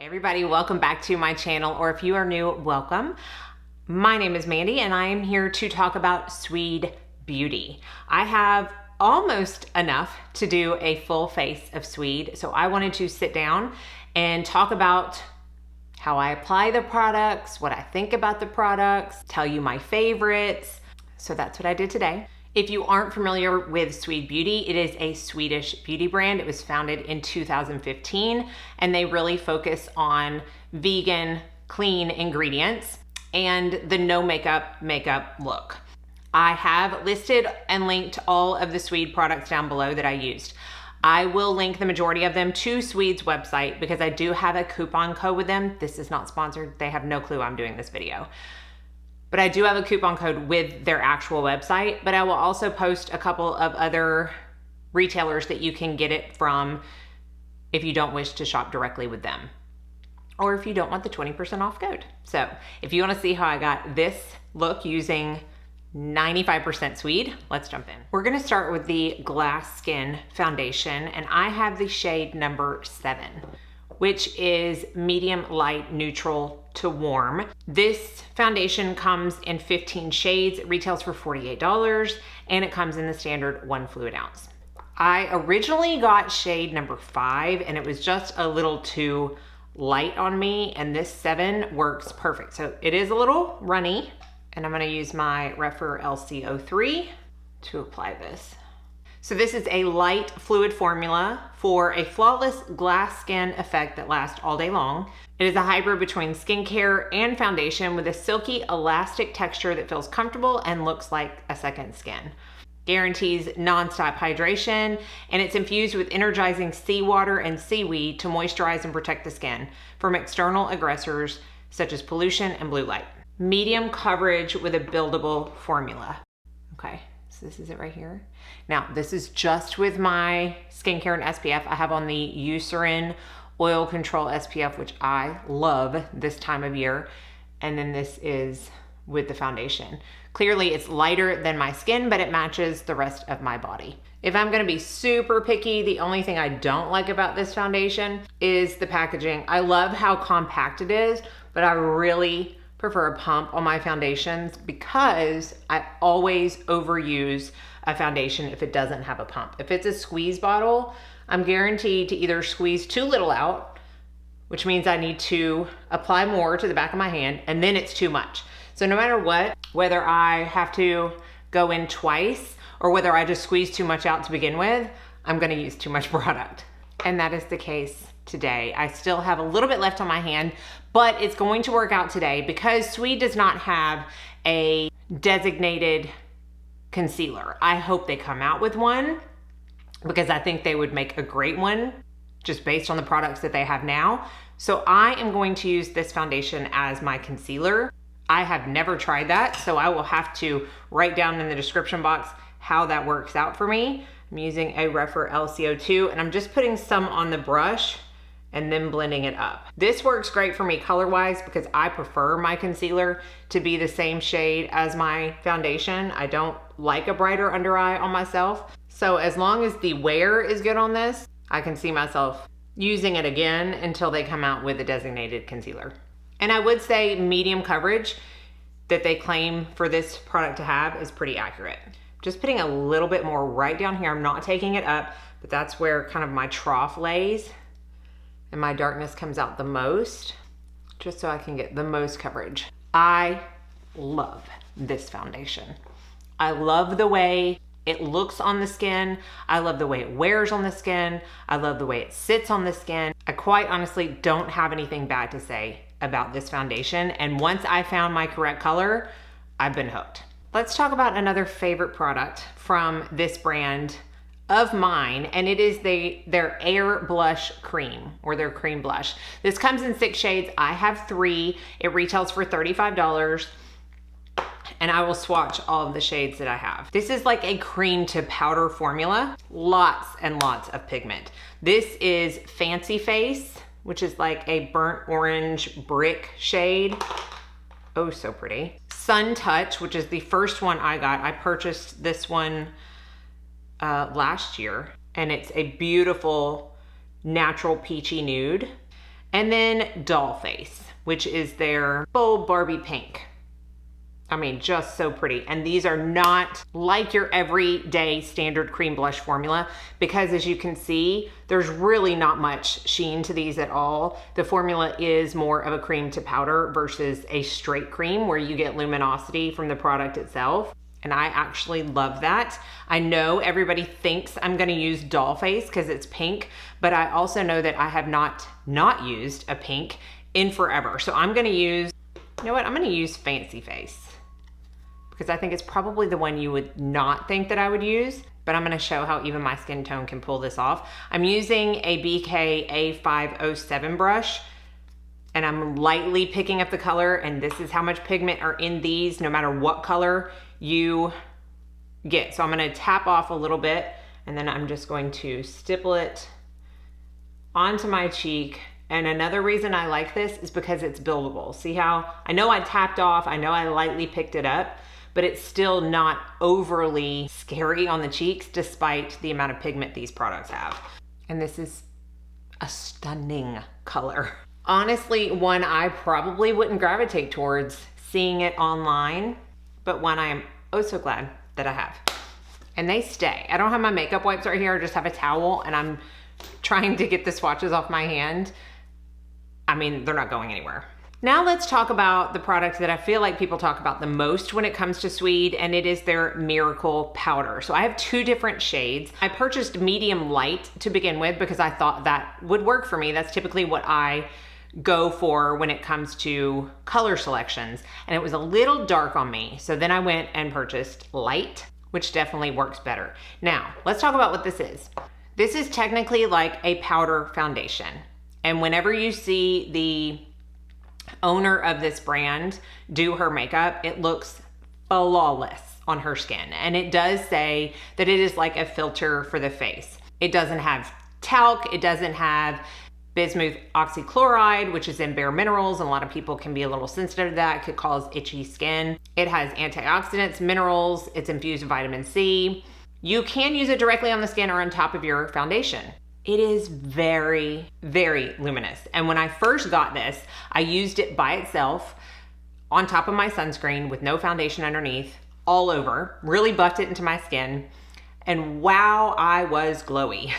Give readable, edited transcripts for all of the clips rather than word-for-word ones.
Hey everybody, welcome back to my channel, or if you are new, welcome. My name is Mandy and I am here to talk about Sweed Beauty. I have almost enough to do a full face of Sweed, so I wanted to sit down and talk about how I apply the products, what I think about the products, tell you my favorites. So that's what I did today. If you aren't familiar with Sweed Beauty, it is a Swedish beauty brand. It was founded in 2015, and they really focus on vegan, clean ingredients and the no makeup look. I have listed and linked all of the Sweed products down below that I used. I will link the majority of them to Sweed's website because I do have a coupon code with them. This is not sponsored. They have no clue I'm doing this video. But I do have a coupon code with their actual website, but I will also post a couple of other retailers that you can get it from if you don't wish to shop directly with them, or if you don't want the 20% off code. So if you want to see how I got this look using 95% Sweed, let's jump in. We're going to start with the Glass Skin foundation, and I have the shade number 7, which is medium light neutral to warm. This foundation comes in 15 shades. It retails for $48 and it comes in the standard 1 fluid ounce. I originally got shade number 5 and it was just a little too light on me, and this 7 works perfect. So it is a little runny, and I'm gonna use my Refer LC03 to apply this. So this is a light fluid formula for a flawless glass skin effect that lasts all day long. It is a hybrid between skincare and foundation with a silky, elastic texture that feels comfortable and looks like a second skin. Guarantees non-stop hydration, and it's infused with energizing seawater and seaweed to moisturize and protect the skin from external aggressors such as pollution and blue light. Medium coverage with a buildable formula. Okay. So this is it right here. Now, this is just with my skincare and SPF. I have on the Eucerin Oil Control SPF, which I love this time of year. And then this is with the foundation. Clearly, it's lighter than my skin, but it matches the rest of my body. If I'm gonna be super picky, the only thing I don't like about this foundation is the packaging. I love how compact it is, but I really prefer a pump on my foundations because I always overuse a foundation if it doesn't have a pump. If it's a squeeze bottle, I'm guaranteed to either squeeze too little out, which means I need to apply more to the back of my hand, and then it's too much. So no matter what, whether I have to go in twice or whether I just squeeze too much out to begin with, I'm gonna use too much product. And that is the case today. I still have a little bit left on my hand, but it's going to work out today because Sweed does not have a designated concealer. I hope they come out with one because I think they would make a great one just based on the products that they have now. So I am going to use this foundation as my concealer. I have never tried that, so I will have to write down in the description box how that works out for me. I'm using a Refer LC02 and I'm just putting some on the brush and then blending it up. This works great for me color-wise because I prefer my concealer to be the same shade as my foundation. I don't like a brighter under eye on myself. So as long as the wear is good on this, I can see myself using it again until they come out with a designated concealer. And I would say medium coverage that they claim for this product to have is pretty accurate. Just putting a little bit more right down here. I'm not taking it up, but that's where kind of my trough lays and my darkness comes out the most, just so I can get the most coverage. I love this foundation. I love the way it looks on the skin. I love the way it wears on the skin. I love the way it sits on the skin. I quite honestly don't have anything bad to say about this foundation. And once I found my correct color, I've been hooked. Let's talk about another favorite product from this brand of mine, and it is their Air Blush Cream, or their cream blush. This comes in 6 shades. I have 3. It retails for $35, and I will swatch all of the shades that I have. This is like a cream to powder formula. Lots and lots of pigment. This is Fancy Face, which is like a burnt orange brick shade. Oh, so pretty. Sun Touch, which is the first one I got. I purchased this one last year, and it's a beautiful natural peachy nude. And then Doll Face, which is their bold Barbie pink. I mean, just so pretty. And these are not like your everyday standard cream blush formula, because as you can see, there's really not much sheen to these at all. The formula is more of a cream to powder versus a straight cream where you get luminosity from the product itself. And I actually love that. I know everybody thinks I'm gonna use Doll Face because it's pink, but I also know that I have not used a pink in forever. So I'm gonna use, you know what? I'm gonna use Fancy Face, because I think it's probably the one you would not think that I would use, but I'm gonna show how even my skin tone can pull this off. I'm using a BK A507 brush, and I'm lightly picking up the color, and this is how much pigment are in these, no matter what color you get. So I'm gonna tap off a little bit, and then I'm just going to stipple it onto my cheek. And another reason I like this is because it's buildable. See how, I know I tapped off, I know I lightly picked it up, but it's still not overly scary on the cheeks despite the amount of pigment these products have. And this is a stunning color. Honestly, one I probably wouldn't gravitate towards seeing it online, but one I am oh so glad that I have. And they stay. I don't have my makeup wipes right here, I just have a towel, and I'm trying to get the swatches off my hand. I mean, they're not going anywhere. Now let's talk about the product that I feel like people talk about the most when it comes to Sweed, and it is their Miracle Powder. So I have two different shades. I purchased medium light to begin with because I thought that would work for me. That's typically what I go for when it comes to color selections, and it was a little dark on me. So then I went and purchased light, which definitely works better. Now, let's talk about what this is. This is technically like a powder foundation. And whenever you see the owner of this brand do her makeup, it looks flawless on her skin. And it does say that it is like a filter for the face. It doesn't have talc, it doesn't have bismuth oxychloride, which is in Bare Minerals, and a lot of people can be a little sensitive to that. It could cause itchy skin. It has antioxidants, minerals, it's infused with vitamin C. You can use it directly on the skin or on top of your foundation. It is very, very luminous. And when I first got this, I used it by itself on top of my sunscreen with no foundation underneath, all over, really buffed it into my skin. And wow, I was glowy.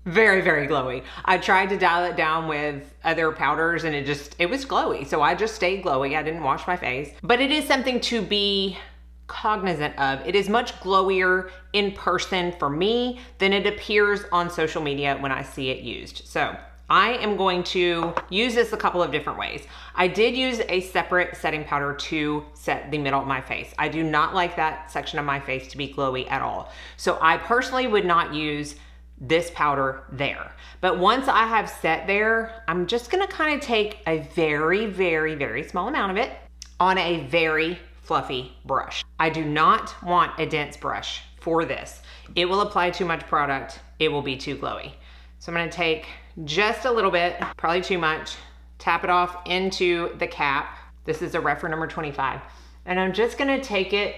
Very, very glowy. I tried to dial it down with other powders and it was glowy. So I just stayed glowy. I didn't wash my face, but it is something to be cognizant of. It is much glowier in person for me than it appears on social media when I see it used. So I am going to use this a couple of different ways. I did use a separate setting powder to set the middle of my face. I do not like that section of my face to be glowy at all. So I personally would not use this powder there. But once I have set there, I'm just gonna kind of take a very, very, very small amount of it on a very fluffy brush. I do not want a dense brush for this. It will apply too much product. It will be too glowy. So I'm gonna take just a little bit, probably too much, tap it off into the cap. This is a Refer number 25. And I'm just gonna take it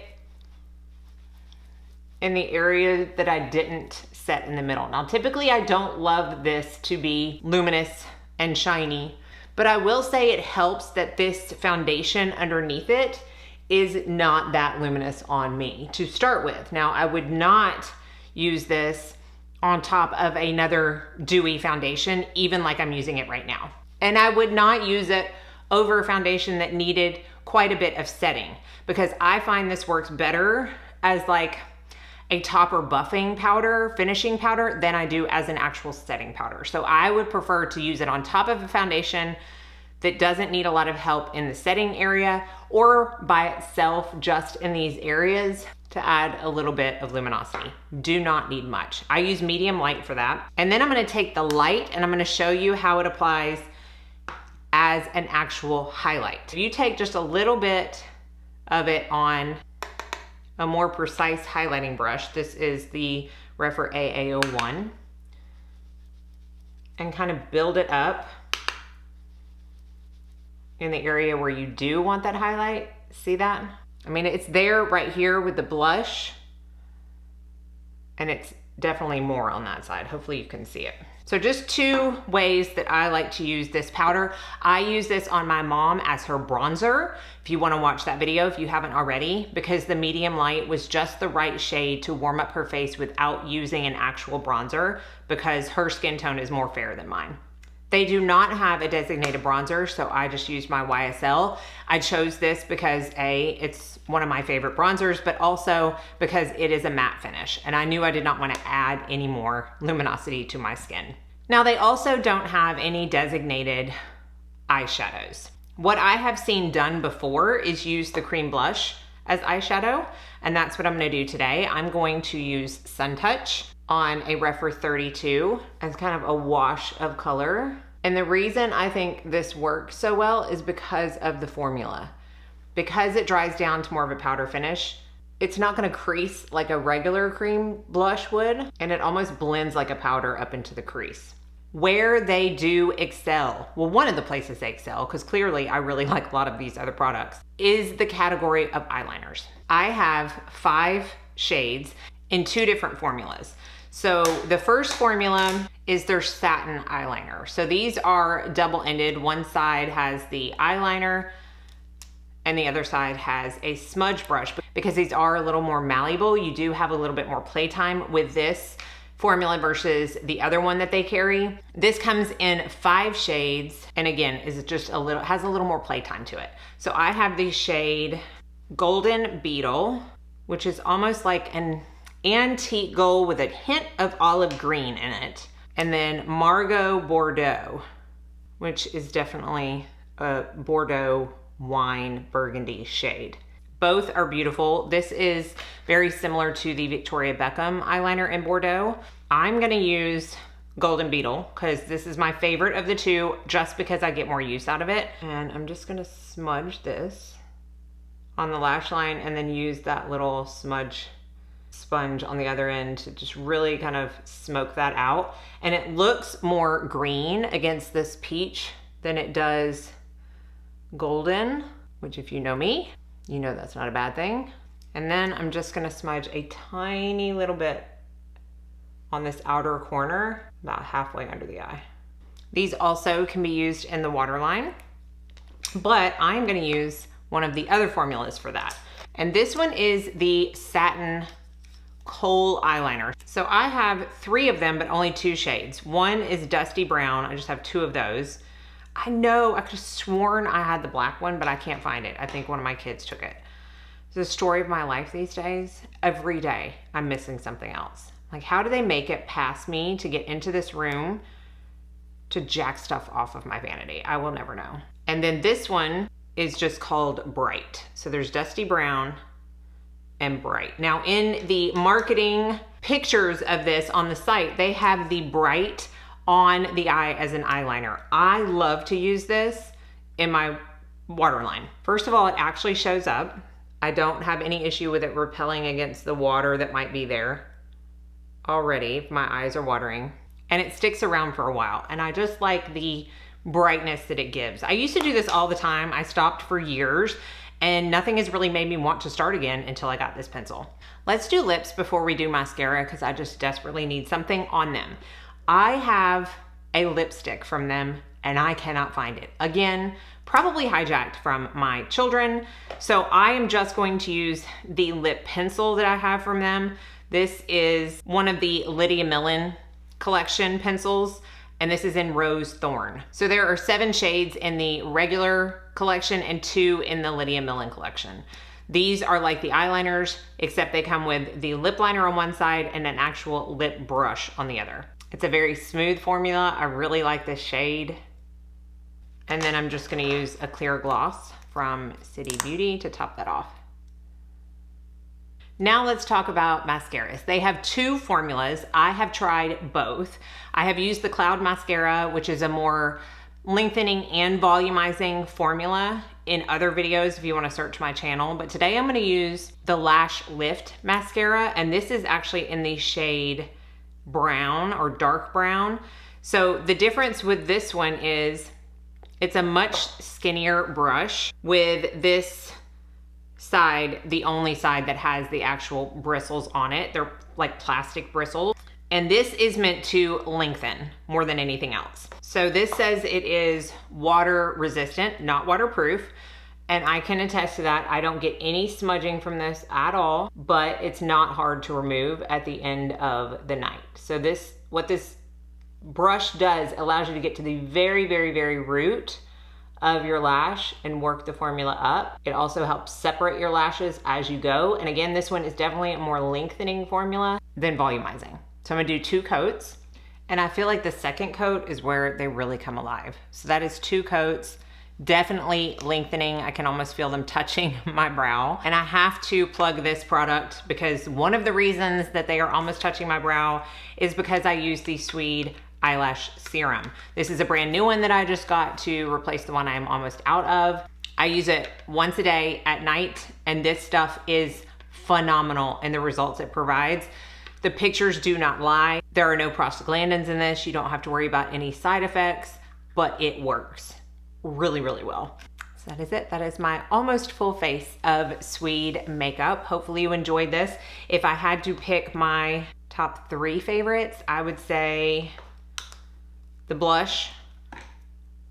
in the area that I didn't set in the middle. Now, typically I don't love this to be luminous and shiny, but I will say it helps that this foundation underneath it is not that luminous on me to start with. Now, I would not use this on top of another dewy foundation, even like I'm using it right now. And I would not use it over a foundation that needed quite a bit of setting, because I find this works better as like a topper buffing powder, finishing powder, than I do as an actual setting powder. So I would prefer to use it on top of a foundation that doesn't need a lot of help in the setting area, or by itself just in these areas to add a little bit of luminosity. Do not need much. I use medium light for that. And then I'm gonna take the light and I'm gonna show you how it applies as an actual highlight. If you take just a little bit of it on a more precise highlighting brush, this is the Refer AA01, and kind of build it up in the area where you do want that highlight. See that? I mean, it's there right here with the blush, and it's definitely more on that side. Hopefully you can see it. So just 2 ways that I like to use this powder. I use this on my mom as her bronzer. If you wanna watch that video, if you haven't already, because the medium light was just the right shade to warm up her face without using an actual bronzer, because her skin tone is more fair than mine. They do not have a designated bronzer, so I just used my YSL. I chose this because A, it's one of my favorite bronzers, but also because it is a matte finish, and I knew I did not want to add any more luminosity to my skin. Now, they also don't have any designated eyeshadows. What I have seen done before is use the cream blush as eyeshadow, and that's what I'm gonna do today. I'm going to use Sun Touch on a Rephr 32 as kind of a wash of color. And the reason I think this works so well is because of the formula. Because it dries down to more of a powder finish, it's not gonna crease like a regular cream blush would, and it almost blends like a powder up into the crease. Where they do excel, well, one of the places they excel, because clearly I really like a lot of these other products, is the category of eyeliners. I have 5 shades in 2 different formulas. So the first formula is their satin eyeliner. So these are double-ended. One side has the eyeliner and the other side has a smudge brush. Because these are a little more malleable, you do have a little bit more playtime with this formula versus the other one that they carry. This comes in 5 shades, and again, is just a little, has a little more playtime to it. So I have the shade Golden Beetle, which is almost like an antique gold with a hint of olive green in it. And then Margot Bordeaux, which is definitely a Bordeaux wine burgundy shade. Both are beautiful. This is very similar to the Victoria Beckham eyeliner in Bordeaux. I'm gonna use Golden Beetle because this is my favorite of the 2, just because I get more use out of it. And I'm just gonna smudge this on the lash line and then use that little smudge sponge on the other end to just really kind of smoke that out. And it looks more green against this peach than it does golden, which if you know me, you know that's not a bad thing. And then I'm just gonna smudge a tiny little bit on this outer corner, about halfway under the eye. These also can be used in the waterline, but I'm gonna use one of the other formulas for that. And this one is the Satin Kohl eyeliner. So I have 3 of them, but only 2 shades. One is Dusty Brown. I just have 2 of those. I know, I could have sworn I had the black one, but I can't find it. I think one of my kids took it. It's the story of my life these days. Every day I'm missing something else. Like, how do they make it past me to get into this room to jack stuff off of my vanity? I will never know. And then this one is just called Bright. So there's Dusty Brown and Bright. Now in the marketing pictures of this on the site, they have the Bright on the eye as an eyeliner. I love to use this in my waterline. First of all, it actually shows up. I don't have any issue with it repelling against the water that might be there already. My eyes are watering. And it sticks around for a while. And I just like the brightness that it gives. I used to do this all the time. I stopped for years and nothing has really made me want to start again until I got this pencil. Let's do lips before we do mascara because I just desperately need something on them. I have a lipstick from them and I cannot find it. Again, probably hijacked from my children. So I am just going to use the lip pencil that I have from them. This is one of the Lydia Millen collection pencils, and this is in Rose Thorn. So there are 7 shades in the regular collection and 2 in the Lydia Millen collection. These are like the eyeliners, except they come with the lip liner on one side and an actual lip brush on the other. It's a very smooth formula. I really like this shade. And then I'm just gonna use a clear gloss from Sweed Beauty to top that off. Now let's talk about mascaras. They have 2 formulas. I have tried both. I have used the Cloud Mascara, which is a more lengthening and volumizing formula in other videos if you wanna search my channel. But today I'm gonna use the Lash Lift Mascara, and this is actually in the shade brown or dark brown. So the difference with this one is it's a much skinnier brush with this side, the only side that has the actual bristles on it. They're like plastic bristles. And this is meant to lengthen more than anything else. So this says it is water resistant, not waterproof. And I can attest to that. I don't get any smudging from this at all, but it's not hard to remove at the end of the night. So what this brush does, allows you to get to the very, very, very root of your lash and work the formula up. It also helps separate your lashes as you go. And again, this one is definitely a more lengthening formula than volumizing. So I'm gonna do 2 coats, and I feel like the second coat is where they really come alive. So that is 2 coats, definitely lengthening. I can almost feel them touching my brow. And I have to plug this product because one of the reasons that they are almost touching my brow is because I use the Sweed eyelash serum. This is a brand new one that I just got to replace the one I'm almost out of. I use it once a day at night, and this stuff is phenomenal in the results it provides. The pictures do not lie. There are no prostaglandins in this. You don't have to worry about any side effects, but it works really, really well. So that is it. That is my almost full face of Sweed makeup. Hopefully you enjoyed this. If I had to pick my top 3 favorites, I would say the blush,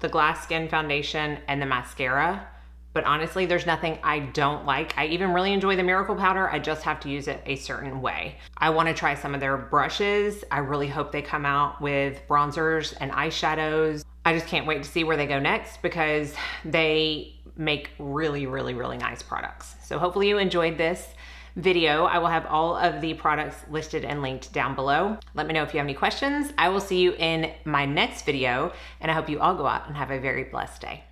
the glass skin foundation, and the mascara. But honestly, there's nothing I don't like. I even really enjoy the Miracle Powder. I just have to use it a certain way. I want to try some of their brushes. I really hope they come out with bronzers and eyeshadows. I just can't wait to see where they go next because they make really, really, really nice products. So hopefully you enjoyed this video. I will have all of the products listed and linked down below. Let me know if you have any questions. I will see you in my next video, and I hope you all go out and have a very blessed day.